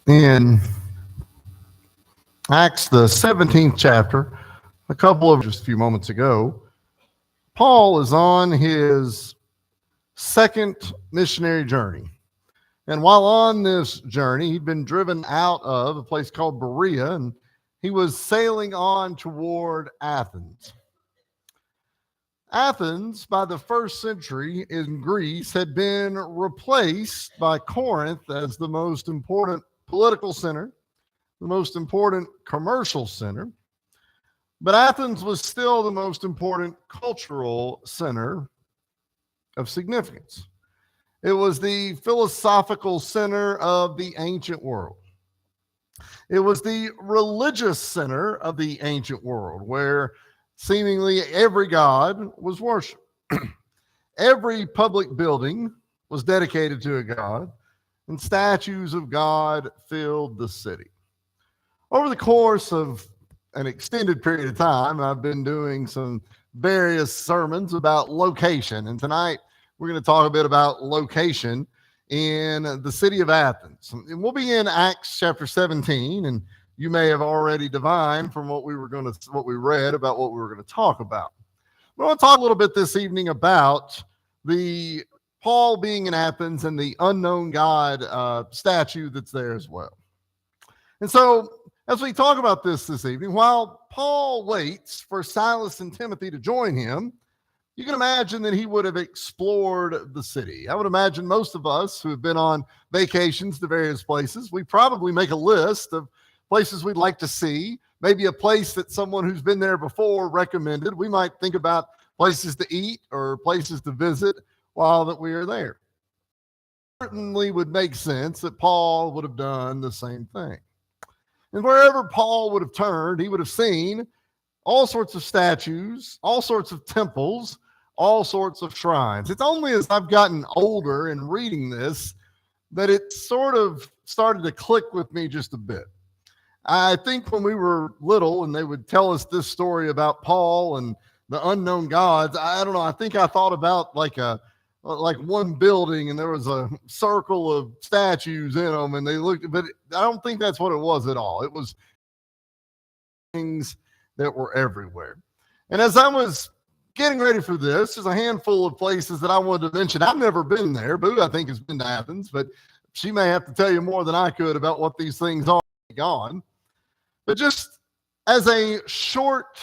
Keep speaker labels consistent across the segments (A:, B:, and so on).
A: In Acts, the 17th chapter, just a few moments ago, Paul is on his second missionary journey. And while on this journey, he'd been driven out of a place called Berea, and he was sailing on toward Athens. Athens, by the first century in Greece, had been replaced by Corinth as the most important political center, the most important commercial center. But Athens was still the most important cultural center of significance. It was the philosophical center of the ancient world. It was the religious center of the ancient world, where seemingly every god was worshipped. Every public building was dedicated to a god, and statues of God filled the city. Over the course of an extended period of time, I've been doing some various sermons about location, and tonight we're going to talk a bit about location in the city of Athens. And we'll be in Acts chapter 17, and you may have already divined from what we read about what we were going to talk about. I want to talk a little bit this evening about the Paul being in Athens and the unknown God statue that's there as well. And so, as we talk about this evening, while Paul waits for Silas and Timothy to join him, you can imagine that he would have explored the city. I would imagine most of us who have been on vacations to various places, we probably make a list of places we'd like to see, maybe a place that someone who's been there before recommended. We might think about places to eat or places to visit while that we are there. Certainly would make sense that Paul would have done the same thing. And wherever Paul would have turned, he would have seen all sorts of statues, all sorts of temples, all sorts of shrines. It's only as I've gotten older and reading this that it sort of started to click with me just a bit. I think when we were little and they would tell us this story about Paul and the unknown gods, I don't know, I think I thought about like one building and there was a circle of statues in them and they looked, but I don't think that's what it was at all. It was things that were everywhere. And as I was getting ready for this, there's a handful of places that I wanted to mention. I've never been there. Boo, I think, has been to Athens, but she may have to tell you more than I could about what these things are gone. But just as a short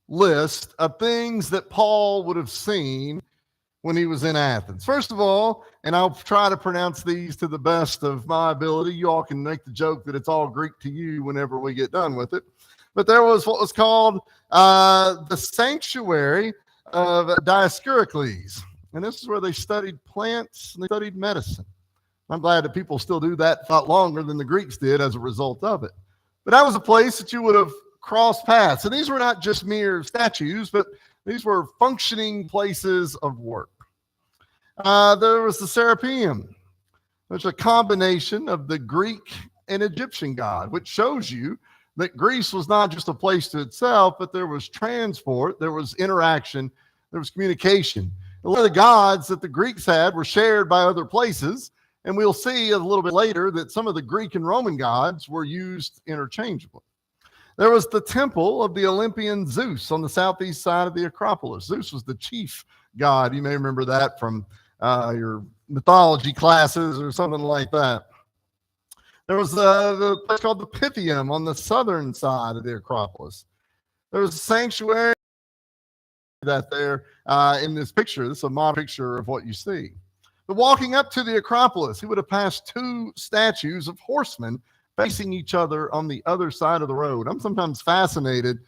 A: list of things that Paul would have seen when he was in Athens. First of all, and I'll try to pronounce these to the best of my ability. You all can make the joke that it's all Greek to you whenever we get done with it. But there was what was called the sanctuary of Dioscoricles. And this is where they studied plants and they studied medicine. I'm glad that people still do that a lot longer than the Greeks did as a result of it. But that was a place that you would have crossed paths. And these were not just mere statues, but these were functioning places of work. There was the Serapeum, which is a combination of the Greek and Egyptian god, which shows you that Greece was not just a place to itself, but there was transport, there was interaction, there was communication. A lot of the gods that the Greeks had were shared by other places, and we'll see a little bit later that some of the Greek and Roman gods were used interchangeably. There was the temple of the Olympian Zeus on the southeast side of the Acropolis. Zeus was the chief god. You may remember that from your mythology classes or something like that. There was the place called the Pythium on the southern side of the Acropolis. There was a sanctuary that there in this picture. This is a modern picture of what you see. But walking up to the Acropolis, he would have passed two statues of horsemen facing each other on the other side of the road. I'm sometimes fascinated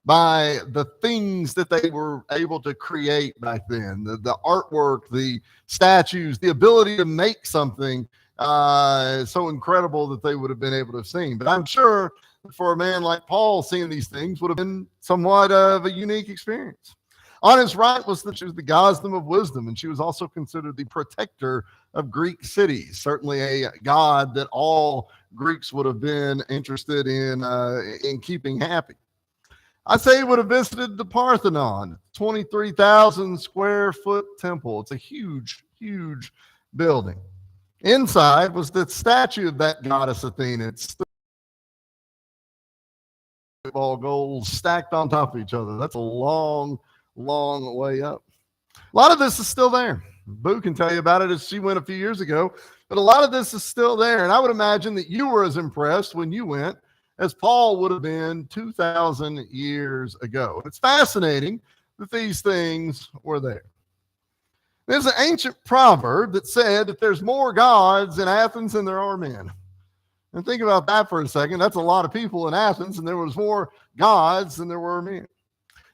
A: by the things that they were able to create back then, the artwork, the statues, the ability to make something so incredible that they would have been able to have seen. But I'm sure for a man like Paul, seeing these things would have been somewhat of a unique experience. On his right was she was the goddess of wisdom, and she was also considered the protector of Greek cities, certainly a god that all Greeks would have been interested in keeping happy. I say he would have visited the Parthenon, 23,000 square foot temple. It's a huge, huge building. Inside was the statue of that goddess Athena. It's all gold stacked on top of each other. That's a long, long way up. A lot of this is still there. Boo can tell you about it as she went a few years ago, but a lot of this is still there. And I would imagine that you were as impressed when you went as Paul would have been 2,000 years ago. It's fascinating that these things were there. There's an ancient proverb that said that there's more gods in Athens than there are men. And think about that for a second. That's a lot of people in Athens, and there was more gods than there were men.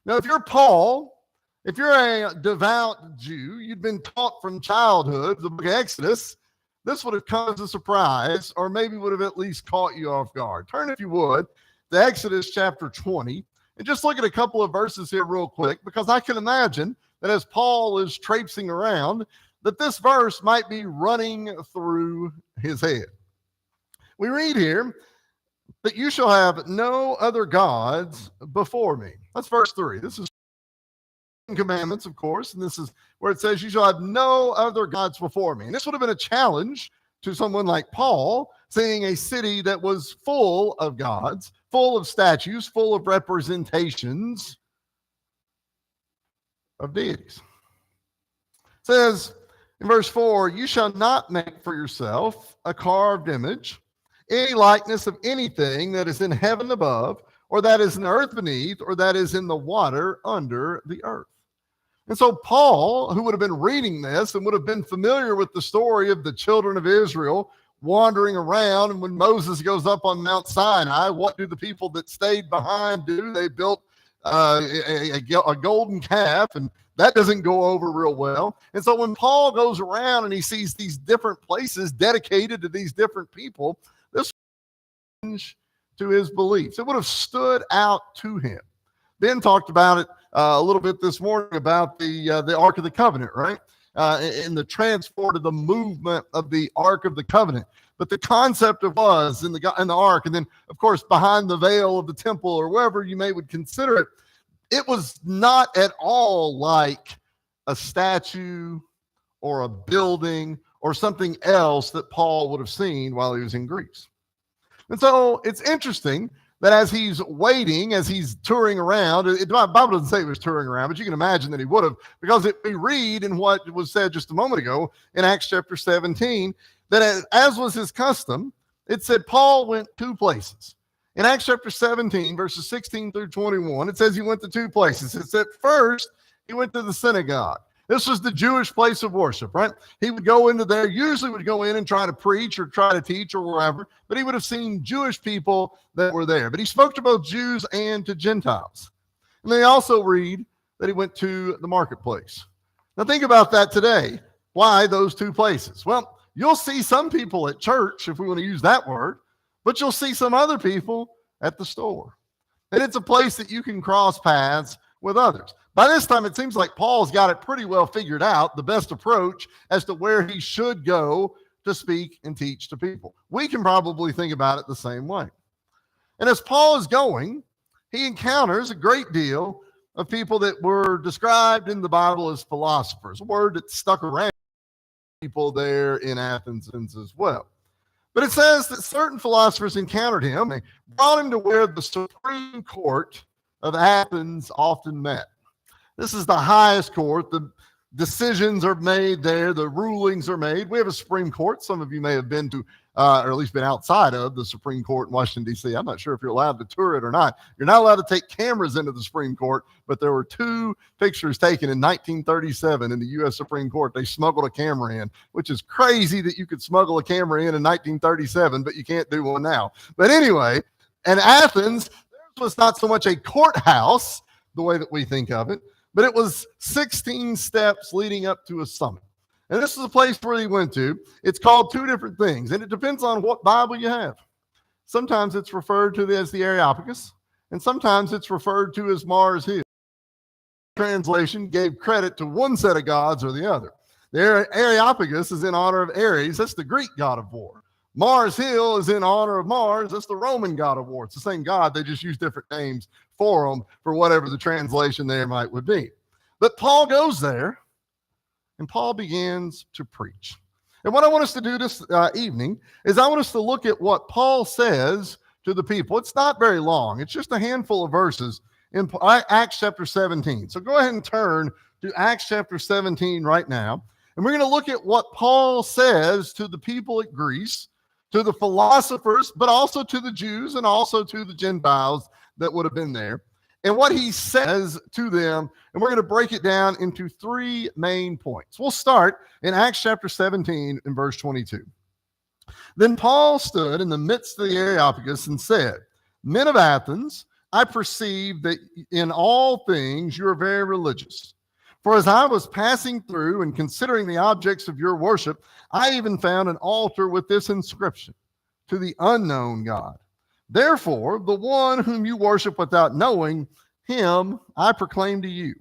A: Now, if you're Paul, if you're a devout Jew, you'd been taught from childhood the book of Exodus, this would have come as a surprise, or maybe would have at least caught you off guard. Turn, if you would, to Exodus chapter 20, and just look at a couple of verses here real quick, because I can imagine that as Paul is traipsing around, that this verse might be running through his head. We read here that you shall have no other gods before me. That's verse 3. This is commandments, of course, and this is where it says you shall have no other gods before me. And this would have been a challenge to someone like Paul, seeing a city that was full of gods, full of statues, full of representations of deities. It says in verse 4, you shall not make for yourself a carved image, any likeness of anything that is in heaven above, or that is in the earth beneath, or that is in the water under the earth. And so Paul, who would have been reading this and would have been familiar with the story of the children of Israel wandering around, and when Moses goes up on Mount Sinai, what do the people that stayed behind do? They built a golden calf, and that doesn't go over real well. And so when Paul goes around and he sees these different places dedicated to these different people, this to his beliefs. It would have stood out to him. Ben talked about it a little bit this morning about the Ark of the Covenant, right? In the transport of the movement of the Ark of the Covenant. But the concept of was in the Ark, and then, of course, behind the veil of the temple or wherever you may would consider it, it was not at all like a statue or a building or something else that Paul would have seen while he was in Greece. And so it's interesting that as he's waiting, as he's touring around, the Bible doesn't say he was touring around, but you can imagine that he would have, because we read in what was said just a moment ago in Acts chapter 17, that as was his custom, it said Paul went two places. In Acts chapter 17, verses 16 through 21, it says he went to two places. It said first, he went to the synagogue. This was the Jewish place of worship, right? He would go into there, usually would go in and try to preach or try to teach or wherever, but he would have seen Jewish people that were there. But he spoke to both Jews and to Gentiles. And they also read that he went to the marketplace. Now think about that today. Why those two places? Well, you'll see some people at church, if we want to use that word, but you'll see some other people at the store. And it's a place that you can cross paths with others. By this time, it seems like Paul's got it pretty well figured out, the best approach as to where he should go to speak and teach to people. We can probably think about it the same way. And as Paul is going, he encounters a great deal of people that were described in the Bible as philosophers, a word that stuck around people there in Athens as well. But it says that certain philosophers encountered him. They brought him to where the Supreme Court of Athens often met. This is the highest court. The decisions are made there. The rulings are made. We have a Supreme Court. Some of you may have been to, or at least been outside of the Supreme Court in Washington, D.C. I'm not sure if you're allowed to tour it or not. You're not allowed to take cameras into the Supreme Court, but there were two pictures taken in 1937 in the U.S. Supreme Court. They smuggled a camera in, which is crazy that you could smuggle a camera in 1937, but you can't do one now. But anyway, in Athens, theirs was not so much a courthouse, the way that we think of it, but it was 16 steps leading up to a summit. And this is a place where he went to. It's called two different things, and it depends on what Bible you have. Sometimes it's referred to as the Areopagus, and sometimes it's referred to as Mars Hill. Translation gave credit to one set of gods or the other. The Areopagus is in honor of Ares. That's the Greek god of war. Mars Hill is in honor of Mars. That's the Roman god of war. It's the same god. They just use different names for them for whatever the translation there might would be. But Paul goes there, and Paul begins to preach. And what I want us to do this evening is I want us to look at what Paul says to the people. It's not very long. It's just a handful of verses in Acts chapter 17. So go ahead and turn to Acts chapter 17 right now. And we're going to look at what Paul says to the people at Greece, to the philosophers, but also to the Jews and also to the Gentiles that would have been there, and what he says to them. And we're going to break it down into three main points. We'll start in Acts chapter 17 and verse 22. Then Paul stood in the midst of the Areopagus and said, "Men of Athens, I perceive that in all things you are very religious. For as I was passing through and considering the objects of your worship, I even found an altar with this inscription, to the unknown God. Therefore, the one whom you worship without knowing, him I proclaim to you.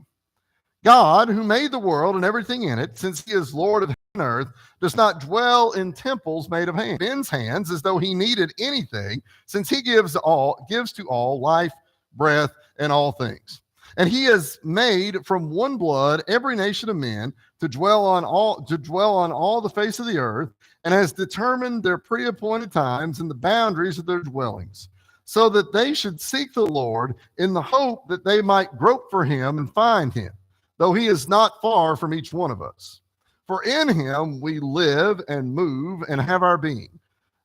A: God, who made the world and everything in it, since he is Lord of heaven and earth, does not dwell in temples made of men's hands, as though he needed anything, since he gives to all life, breath, and all things. And he has made from one blood every nation of men to dwell on all the face of the earth, and has determined their pre-appointed times and the boundaries of their dwellings, so that they should seek the Lord in the hope that they might grope for him and find him, though he is not far from each one of us. For in him we live and move and have our being,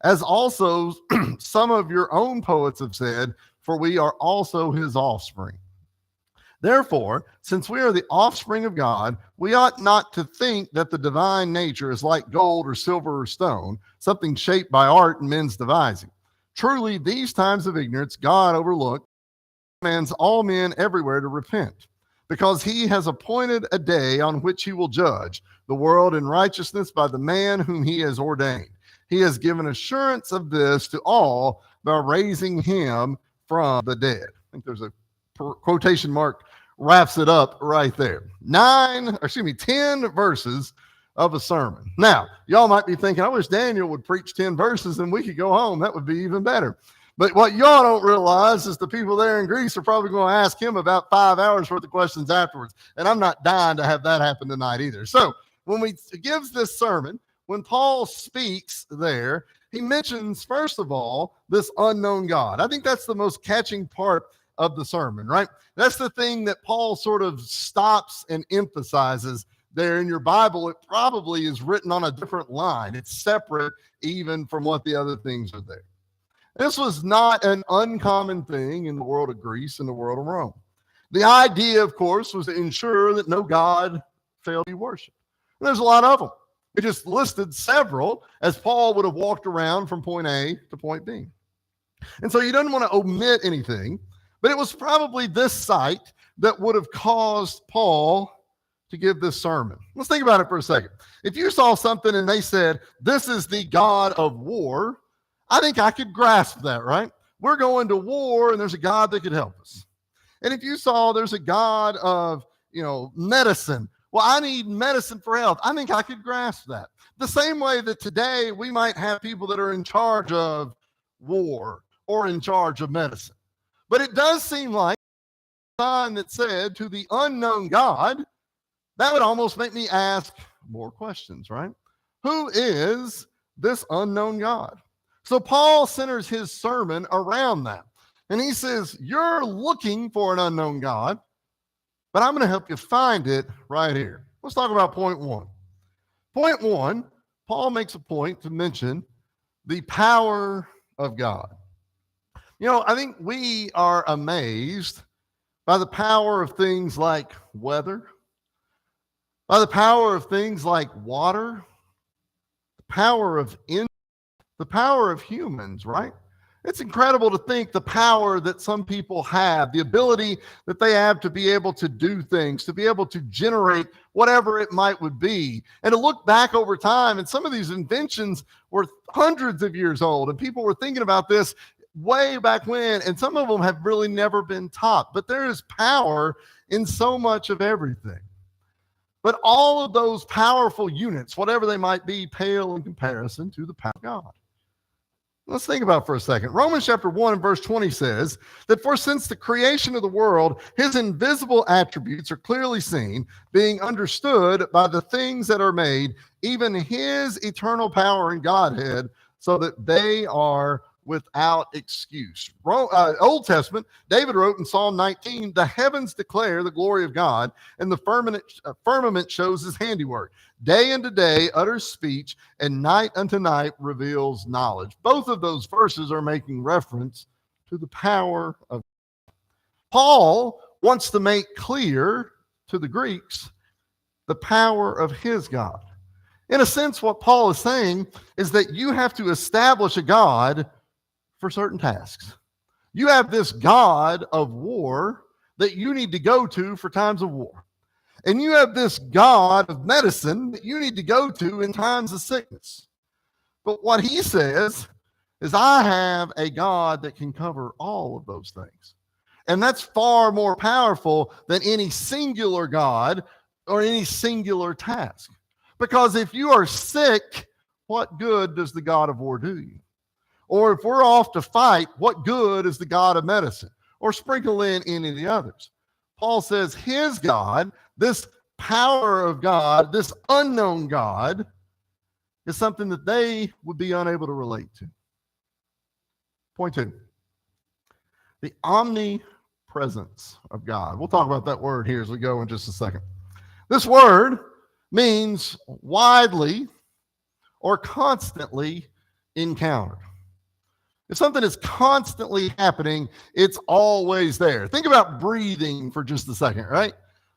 A: as also some of your own poets have said, for we are also his offspring. Therefore, since we are the offspring of God, we ought not to think that the divine nature is like gold or silver or stone, something shaped by art and men's devising. Truly, these times of ignorance God overlooked, commands all men everywhere to repent, because he has appointed a day on which he will judge the world in righteousness by the man whom he has ordained. He has given assurance of this to all by raising him from the dead." I think there's a quotation mark wraps it up right there. 10 verses of a sermon. Now, y'all might be thinking, I wish Daniel would preach 10 verses and we could go home. That would be even better. But what y'all don't realize is the people there in Greece are probably going to ask him about 5 hours worth of questions afterwards. And I'm not dying to have that happen tonight either. So when he gives this sermon, when Paul speaks there, he mentions, first of all, this unknown God. I think that's the most catching part of the sermon, right? That's the thing that Paul sort of stops and emphasizes there in your Bible. It probably is written on a different line. It's separate even from what the other things are there. This was not an uncommon thing in the world of Greece and the world of Rome. The idea, of course, was to ensure that no God failed to be worshipped. And there's a lot of them. It just listed several as Paul would have walked around from point A to point B. And so you don't want to omit anything. But it was probably this sight that would have caused Paul to give this sermon. Let's think about it for a second. If you saw something and they said, "This is the God of war," I think I could grasp that, right? We're going to war and there's a God that could help us. And if you saw there's a God of, medicine, well, I need medicine for health, I think I could grasp that. The same way that today we might have people that are in charge of war or in charge of medicine. But it does seem like a sign that said, "To the unknown God," that would almost make me ask more questions, right? Who is this unknown God? So Paul centers his sermon around that. And he says, you're looking for an unknown God, but I'm going to help you find it right here. Let's talk about point one. Point one, Paul makes a point to mention the power of God. I think we are amazed by the power of things like weather, by the power of things like water, the power of the power of humans, right? It's incredible to think the power that some people have, the ability that they have to be able to do things, to be able to generate whatever it might would be, and to look back over time. And some of these inventions were hundreds of years old, and people were thinking about this way back when, and some of them have really never been taught. But there is power in so much of everything. But all of those powerful units, whatever they might be, pale in comparison to the power of God. Let's think about it for a second. Romans chapter 1 and verse 20 says that for since the creation of the world, his invisible attributes are clearly seen, being understood by the things that are made, even his eternal power and Godhead, so that they are without excuse. Old Testament, David wrote in Psalm 19, the heavens declare the glory of God, and the firmament shows his handiwork. Day unto day utters speech, and night unto night reveals knowledge. Both of those verses are making reference to the power of God. Paul wants to make clear to the Greeks the power of his God. In a sense, what Paul is saying is that you have to establish a God for certain tasks. You have this God of war that you need to go to for times of war. And you have this God of medicine that you need to go to in times of sickness. But what he says is, I have a God that can cover all of those things. And that's far more powerful than any singular God or any singular task. Because if you are sick, what good does the God of war do you? Or if we're off to fight, what good is the God of medicine? Or sprinkle in any of the others. Paul says his God, this power of God, this unknown God, is something that they would be unable to relate to. Point 2, the omnipresence of God. We'll talk about that word here as we go in just a second. This word means widely or constantly encountered. If something is constantly happening, it's always there. Think about breathing for just a second, right?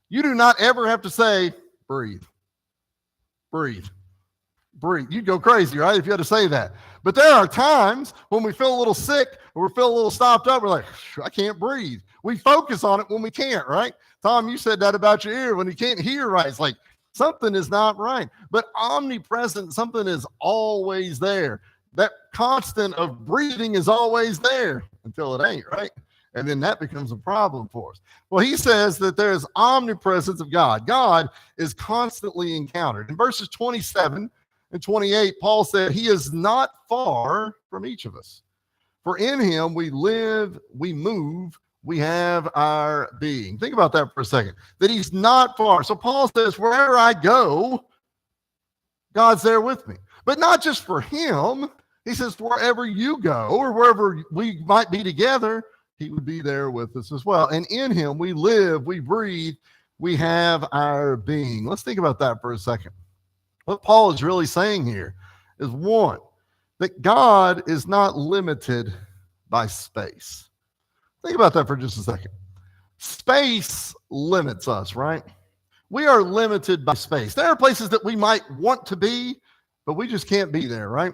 A: You do not ever have to say, breathe, breathe, breathe. You'd go crazy, right, if you had to say that. But there are times when we feel a little sick or we feel a little stopped up. We're like, I can't breathe. We focus on it when we can't, right? Tom, you said that about your ear when you can't hear right. It's like something is not right. But omnipresent, something is always there. That constant of breathing is always there until it ain't, right? And then that becomes a problem for us. Well, he says that there is omnipresence of God. God is constantly encountered. In verses 27 and 28, Paul said, he is not far from each of us. For in him we live, we move, we have our being. Think about that for a second, that he's not far. So Paul says, wherever I go, God's there with me. But not just for him. He says, wherever you go or wherever we might be together, he would be there with us as well. And in him, we live, we breathe, we have our being. Let's think about that for a second. What Paul is really saying here is, one, that God is not limited by space. Think about that for just a second. Space limits us, right? We are limited by space. There are places that we might want to be, but we just can't be there, right?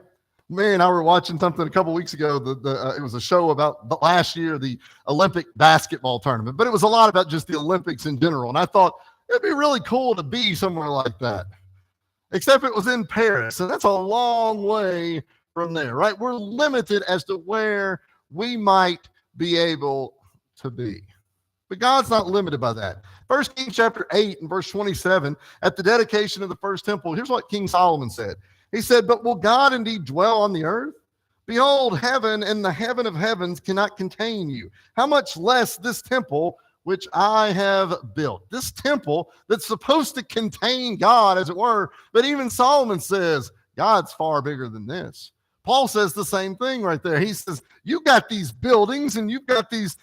A: Mary and I were watching something a couple weeks ago. It was a show about last year, the Olympic basketball tournament, but it was a lot about just the Olympics in general. And I thought it'd be really cool to be somewhere like that, except it was in Paris. And that's a long way from there, right? We're limited as to where we might be able to be. But God's not limited by that. 1 Kings chapter 8 and verse 27, at the dedication of the first temple, here's what King Solomon said. He said, but will God indeed dwell on the earth? Behold, heaven and the heaven of heavens cannot contain you. How much less this temple which I have built. This temple that's supposed to contain God, as it were. But even Solomon says, God's far bigger than this. Paul says the same thing right there. He says, you got these buildings and you've got these,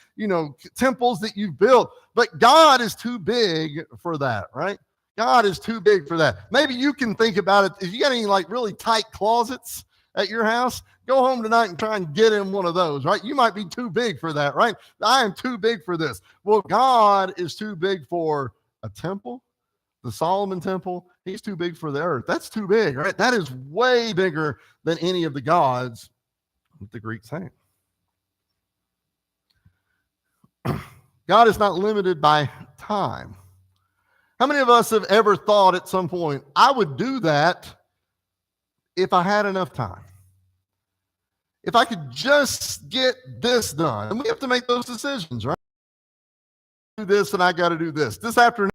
A: temples that you've built, but God is too big for that, right? God is too big for that. Maybe you can think about it. If you got any really tight closets at your house, go home tonight and try and get in one of those, right? You might be too big for that, right? I am too big for this. Well, God is too big for a temple, the Solomon temple. He's too big for the earth. That's too big, right? That is way bigger than any of the gods that the Greeks had. God is not limited by time. How many of us have ever thought at some point, I would do that if I had enough time? If I could just get this done. And we have to make those decisions, right? Do this and I got to do this. This afternoon,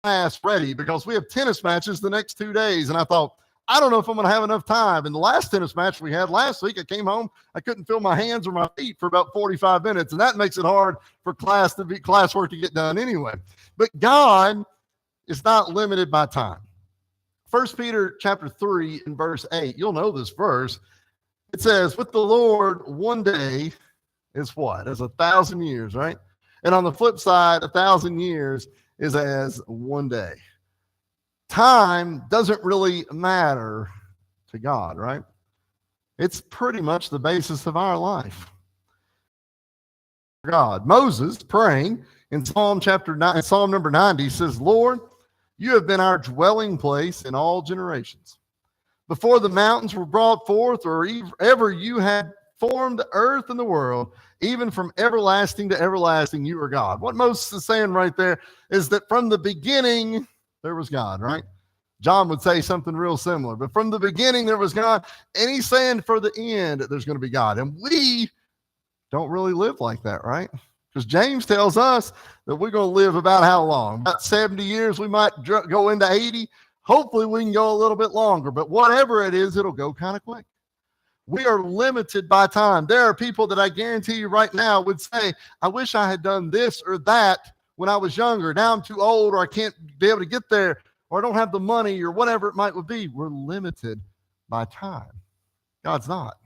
A: class ready because we have tennis matches the next 2 days. And I thought, I don't know if I'm going to have enough time. In the last tennis match we had last week, I came home, I couldn't feel my hands or my feet for about 45 minutes, and that makes it hard for classwork to get done anyway. But God is not limited by time. 1 Peter chapter 3 and verse 8, you'll know this verse. It says, with the Lord, one day is what? As 1,000 years, right? And on the flip side, 1,000 years is as one day. Time doesn't really matter to God, right? It's pretty much the basis of our life. God. Moses praying in Psalm number 90 says, Lord, you have been our dwelling place in all generations. Before the mountains were brought forth, or ever you had formed the earth and the world, even from everlasting to everlasting, you are God. What Moses is saying right there is that from the beginning, there was God, right? John would say something real similar, but from the beginning, there was God, and he's saying for the end, there's going to be God. And we don't really live like that, right? Because James tells us that we're going to live about how long? About 70 years. We might go into 80. Hopefully, we can go a little bit longer, but whatever it is, it'll go kind of quick. We are limited by time. There are people that I guarantee you right now would say, I wish I had done this or that when I was younger. Now I'm too old, or I can't be able to get there, or I don't have the money, or whatever it might be. We're limited by time. God's not.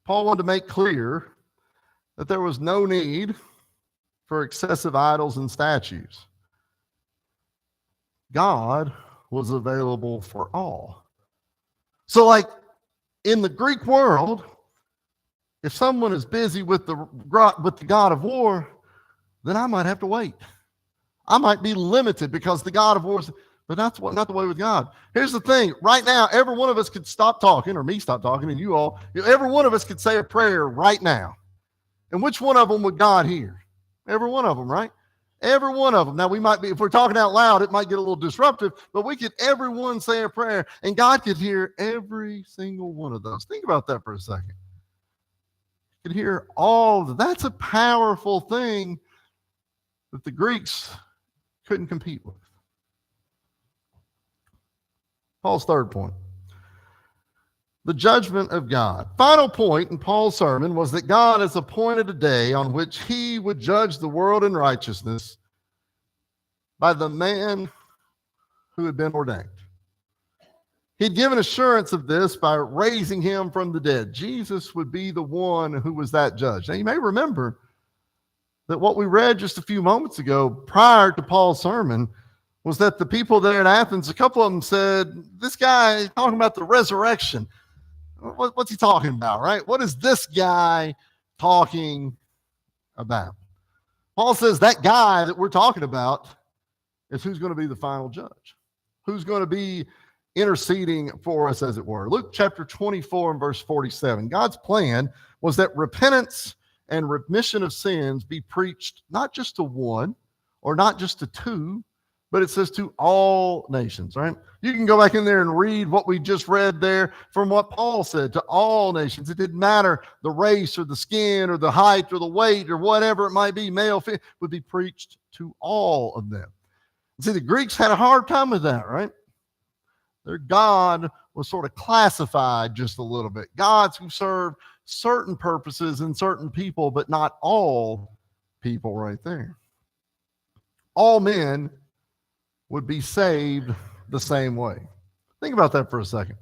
A: Paul wanted to make clear that there was no need for excessive idols and statues. God was available for all. So like in the Greek world, if someone is busy with the God of war, then I might have to wait. I might be limited because the God of war is, but that's not the way with God. Here's the thing. Right now, every one of us could stop talking, or me stop talking, and you all, every one of us could say a prayer right now. And which one of them would God hear? Every one of them, right? Every one of them. Now, we might be, if we're talking out loud, it might get a little disruptive, but we could, everyone say a prayer, and God could hear every single one of those. Think about that for a second. You could hear all of that. That's a powerful thing that the Greeks couldn't compete with. Paul's third point. The judgment of God. Final point in Paul's sermon was that God has appointed a day on which he would judge the world in righteousness by the man who had been ordained. He'd given assurance of this by raising him from the dead. Jesus would be the one who was that judge. Now, you may remember that what we read just a few moments ago prior to Paul's sermon was that the people there in Athens, a couple of them said, this guy is talking about the resurrection. What's he talking about, right? What is this guy talking about? Paul says that guy that we're talking about is who's going to be the final judge, who's going to be interceding for us, as it were. Luke chapter 24 and verse 47. God's plan was that repentance and remission of sins be preached not just to one or not just to two, but it says to all nations, right? You can go back in there and read what we just read there from what Paul said, to all nations. It didn't matter the race or the skin or the height or the weight or whatever it might be, male, female, would be preached to all of them. See, the Greeks had a hard time with that, right? Their God was sort of classified just a little bit. Gods who serve certain purposes and certain people, but not all people right there. All men would be saved the same way. Think about that for a second.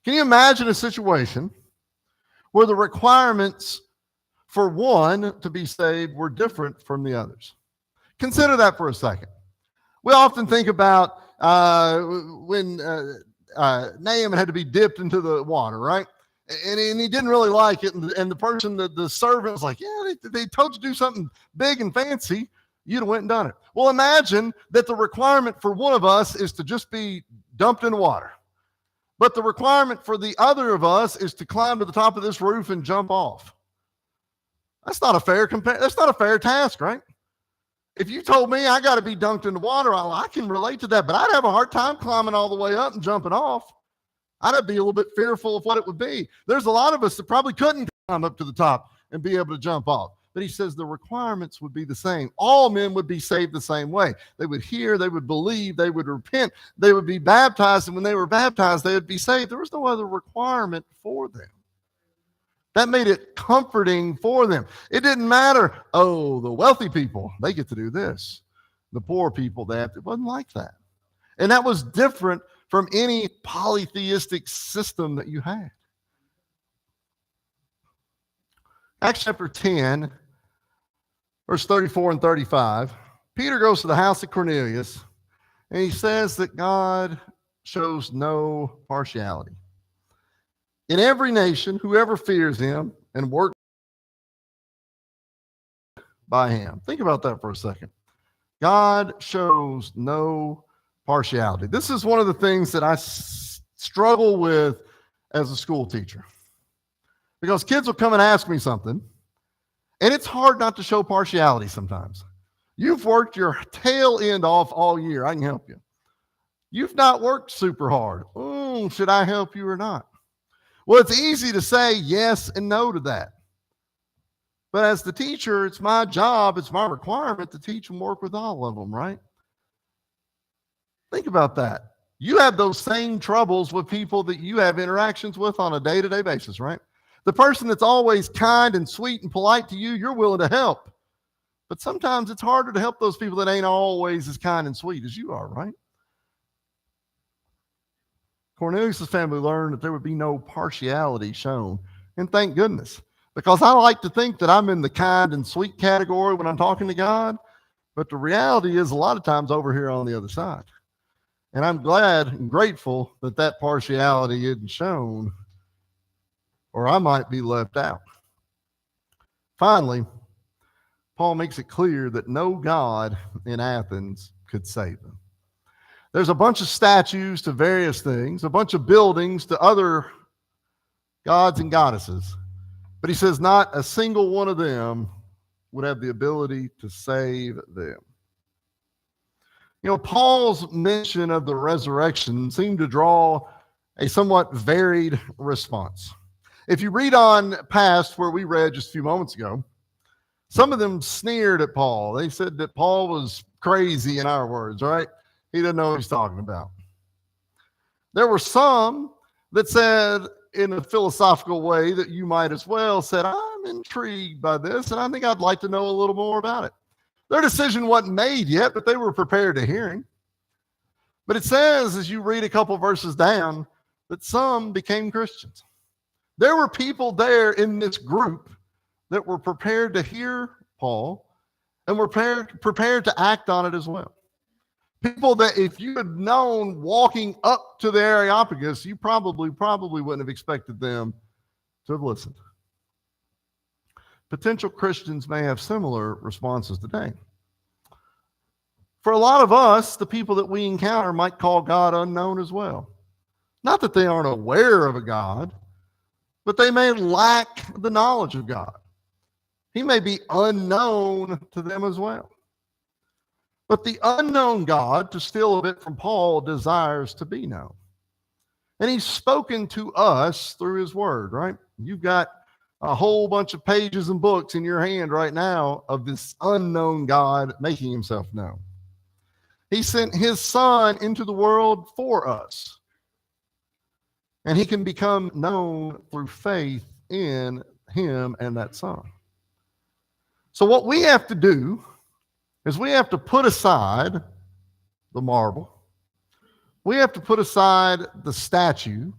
A: Can you imagine a situation where the requirements for one to be saved were different from the others? Consider that for a second. We often think about when Naaman had to be dipped into the water, right? And he didn't really like it. And the person, the servant was like, yeah, they told you to do something big and fancy. You'd have went and done it. Well, imagine that the requirement for one of us is to just be dumped in water. But the requirement for the other of us is to climb to the top of this roof and jump off. That's not a fair task, right? If you told me I got to be dunked in the water, I can relate to that, but I'd have a hard time climbing all the way up and jumping off. I'd be a little bit fearful of what it would be. There's a lot of us that probably couldn't climb up to the top and be able to jump off. But he says the requirements would be the same. All men would be saved the same way. They would hear, they would believe, they would repent, they would be baptized, and when they were baptized, they would be saved. There was no other requirement for them. That made it comforting for them. It didn't matter, oh, the wealthy people, they get to do this. The poor people, they have to. It wasn't like that. And that was different from any polytheistic system that you had. Acts chapter 10, verse 34 and 35, Peter goes to the house of Cornelius, and he says that God shows no partiality. In every nation, whoever fears him and works by him. Think about that for a second. God shows no partiality. This is one of the things that I struggle with as a school teacher. Because kids will come and ask me something, and it's hard not to show partiality sometimes. You've worked your tail end off all year. I can help you. You've not worked super hard. Oh, should I help you or not? Well, it's easy to say yes and no to that. But as the teacher, it's my job, it's my requirement to teach and work with all of them, right? Think about that. You have those same troubles with people that you have interactions with on a day-to-day basis, right? The person that's always kind and sweet and polite to you, you're willing to help. But sometimes it's harder to help those people that ain't always as kind and sweet as you are, right? Cornelius' family learned that there would be no partiality shown. And thank goodness. Because I like to think that I'm in the kind and sweet category when I'm talking to God. But the reality is a lot of times over here on the other side. And I'm glad and grateful that that partiality isn't shown, or I might be left out. Finally, Paul makes it clear that no God in Athens could save them. There's a bunch of statues to various things, a bunch of buildings to other gods and goddesses. But he says not a single one of them would have the ability to save them. You know, Paul's mention of the resurrection seemed to draw a somewhat varied response. If you read on past where we read just a few moments ago, some of them sneered at Paul. They said that Paul was crazy, in our words, right? He didn't know what he's talking about. There were some that said in a philosophical way that you might as well said, I'm intrigued by this, and I think I'd like to know a little more about it. Their decision wasn't made yet, but they were prepared to hear him. But it says, as you read a couple verses down, that some became Christians. There were people there in this group that were prepared to hear Paul and were prepared to act on it as well. People that if you had known walking up to the Areopagus, you probably wouldn't have expected them to have listened. Potential Christians may have similar responses today. For a lot of us, the people that we encounter might call God unknown as well. Not that they aren't aware of a God, but they may lack the knowledge of God. He may be unknown to them as well. But the unknown God, to steal a bit from Paul, desires to be known. And he's spoken to us through his word, right? You've got a whole bunch of pages and books in your hand right now of this unknown God making himself known. He sent his son into the world for us. And he can become known through faith in him and that son. So what we have to do is we have to put aside the marble. We have to put aside the statue.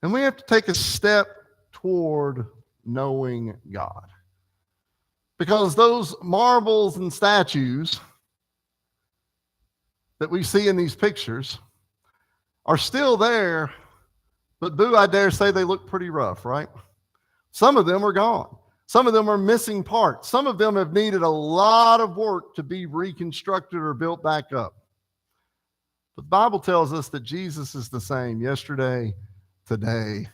A: And we have to take a step toward knowing God. Because those marbles and statues that we see in these pictures are still there, but boo, I dare say they look pretty rough, right? Some of them are gone. Some of them are missing parts. Some of them have needed a lot of work to be reconstructed or built back up. But the Bible tells us that Jesus is the same yesterday, today,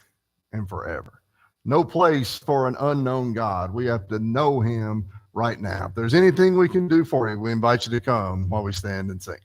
A: and forever. No place for an unknown God. We have to know him right now. If there's anything we can do for you, we invite you to come while we stand and sing.